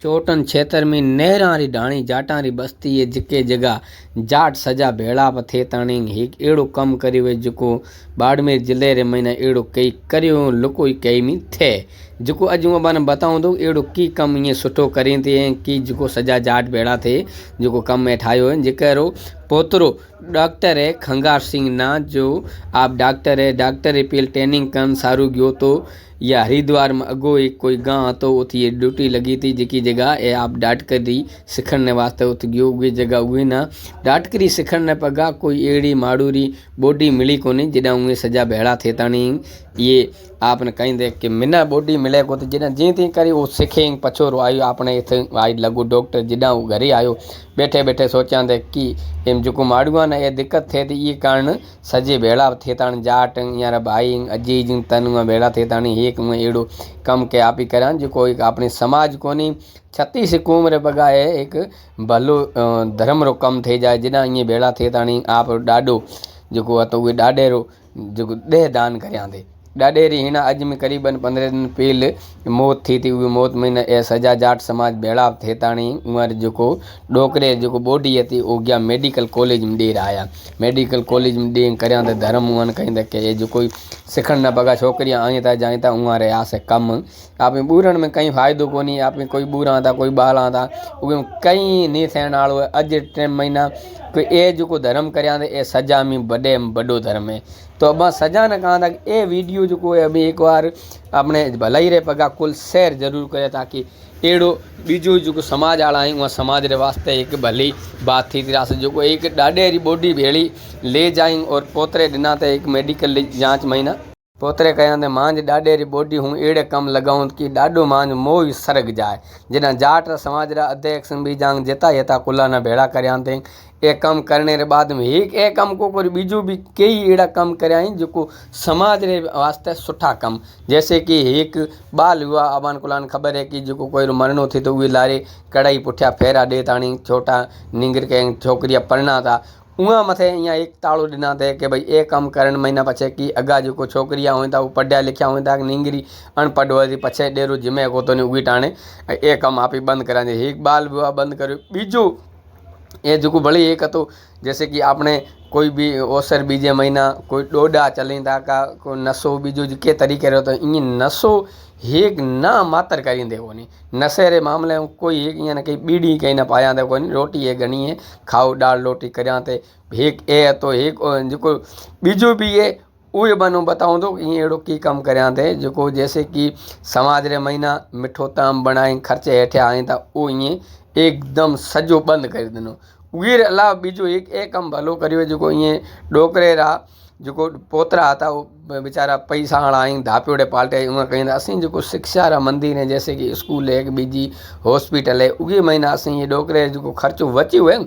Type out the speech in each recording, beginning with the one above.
चोटन क्षेत्र में नहरारी ढाणी जाटारी बस्ती है जिके जगह जाट सजा भेड़ा थे ताणी एक एड़ो कम करियो है जो बाड़मेर जिले रे महीना एड़ो कई करियो लुको कई में थे जो अज मैं बताऊँ तो एड़ो की कम ये सुठो करें थे कि जो सजा जाट भेड़ा थे जो कम में ठायो है जेकरो पोतरो डॉक्टर है खंगार सिंह ना जो आप डॉक्टर है डॉक्टर पील ट्रेनिंग कन सारू गयो तो या हरिद्वार में अगो एक कोई गाँव तो उथी ये ड्यूटी लगी थी जेकी जगह ए आप डाटकरी सिखण वास्ते उत गयो उगे जगह उगे ना डाटकरी सिखण पगा कोई एड़ी माड़ूरी बॉडी मिली कोनी जॾहिं उहे सजा भेड़ा थे ताणी ये आपने कहीं देख के मिना बॉडी मिले को तो जॾहिं जीअं तीअं करे वो सिखे पछोरो आयो आपने इथे आई लगो डॉक्टर जॾहिं वो घरे आयो बैठे बैठे सोचा थे कि एम जो माड़ू है ना ये दिक्कत थे ये कारण सजे भेड़ा थे ताणी जाट यार भाई अजीज तन भेड़ा थे ताणी एक एड़ो कम के आप ही करा जो एक अपने समाज कोनी 36 कुमर बगा है एक भलो धर्म रो कम थे जाए जॾहिं ये भेड़ा थे ताणी आप डाडो जो तो उहे डाडेरो जो देह दान करिया थे डाडेरी हिना अज में करीबन 15 दिन पहले मौत थी थी उहे मौत में ए सजा जाट समाज भेड़ा थे ताणी उमर जो डोकरे जो बॉडी थी वो गया मेडिकल कॉलेज में दे आया मेडिकल कॉलेज में दे करिया थे धर्म वन कहीं के जो कोई सिखण न पगा छोकरियाँ आई था जाए था उहाँ रहा से कम आप बूरन में कहीं फ़ायदो कोनी आप कोई बूरा था कोई बाला था उहे कहीं नहीं थियण वालो अज 3 महीना कोई ए जो धर्म करिया थे ए सजा में बड़े बड़ो धर्म है तो अब सजा न कहा था ए वीडियो जो अभी एक बार अपने भलाई रे पगा कुल शेयर जरूर करे ताकि एड़ो बीजो जो समाज वाला है वहाँ समाज रे वास्ते एक भली बात थी जो एक डाडेरी बॉडी भेड़ी ले जाई और पोतरे दिना ते एक मेडिकल जांच महीना पोतरे कया थे मांझ डाडेरी बॉडी हूँ एड़े कम लगाऊं कि डाडो मांझ मोह सरग जाए जॾहिं जाट समाज रा अध्यक्ष भी जांग जेता येता कुला न भेड़ा करिया थे ए कम करने रे बाद में एक ए कम को कोई बीजू भी कई एड़ा कम करया जो समाज रे वास्ते सुठा कम जैसे कि एक बाल हुआ अबान कुलान खबर है कि जो कोई मरणो थी तो वे लारे कढ़ाई पुठिया फेरा दे ताणी छोटा निंगर के छोकरिया पढ़ना था उहाँ मथे अँ एक ताड़ो दिना थे कि भाई ए कम करण महीना पछे कि अगा जो छोकरिया हुई था वो पढ़िया लिखिया हुई था निंगरी अनपढ़ हुई पछे डेरो जिमे को तो उही टाणे ए कम आप ही बंद करा एक बाल विवाह बंद करो बीजो ये जो भले एक तो जैसे कि आपने कोई भी ओसर बीजे महीना कोई डोडा चलें था का कोई नशो बीजो के तरीके रो तो इन नशो एक ना मातर करेंदे कोनी नशे रे मामले में कोई एक न कहीं बीड़ी कहीं ना पाया थे कोनी रोटी है घनी है खाओ दाल रोटी करिया थे एक ए तो एक जो बीजो भी है उहे बनो बताऊँ तो ये एड़ो की कम करिया थे जो जैसे कि समाज रे महीना मिठो ताम बनाए खर्चे हेठिया आए था वो ये एकदम सजो बंद कर दिनो उहे अलावा बीजो एक कम भलो करियो जो ये डोकरे रा जो पोतरा था वो बेचारा पैसा वाला आई धापियोड़े पाल्टे उहाँ कहीं असीं जो शिक्षा रा मंदिर है जैसे कि स्कूल है बीजी हॉस्पिटल है उहे महीना असीं ये डोकरे जो खर्चो बची हुए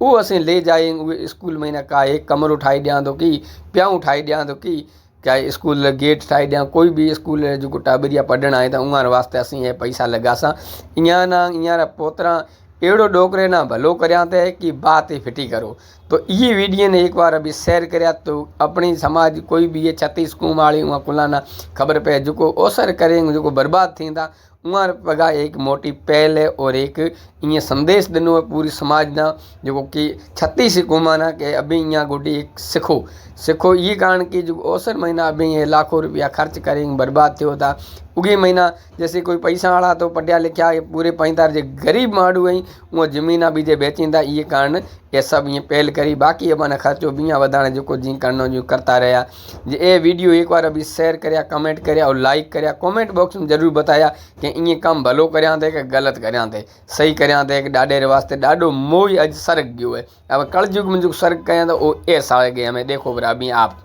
वो असीं ले जाए उहे स्कूल महीना का एक कमरो ठाई दियां तो कि प्याऊं ठाई दियां तो कि क्या स्कूल गेट ठाई दियां कोई भी स्कूल जो टाबरिया पढ़ण आए तो उहाँ वास्ते असीं ये पैसा लगासा इं ना इं पोतरा एड़ो डोकरे ना भलो करिया थे कि बात ही फिटी करो तो ये वीडियो ने एक बार अभी शेयर करिया तो अपनी समाज कोई भी ये 36 कुम वाली वहाँ कुलाना खबर पे जो ओसर करें जो बर्बाद थी था वहाँ पगा एक मोटी पहल है और एक ये संदेश दिनों है पूरी समाज ना जो कि 36 कुमाना के अभी यहाँ गोटी एक सिखो ये कारण कि जो ओसर महीना अभी ये लाखों रुपया खर्च करें बर्बाद थो था उगे महीना जैसे कोई पैसा वाला तो पढ़िया लिखिया पूरे पैंतार जो गरीब माण्हू आई वो ज़मीना बीजे बेचींदा ये कारण ये सब ये पहल करी बाकी अपन खर्चो बिया वधाने जो जी करना जो करता रहा ये वीडियो एक बार अभी शेयर करिया कमेंट करिया और लाइक करिया कमेंट बॉक्स में जरूर बताया कि इं कम भलो करिया थे कि गलत करिया थे सही करिया थे कि डाडे रे वास्ते डाडो मोह अज सरक गयो है अब कलयुग में जो सरक कया तो वो ए साल गए हमें देखो बरा अभी आप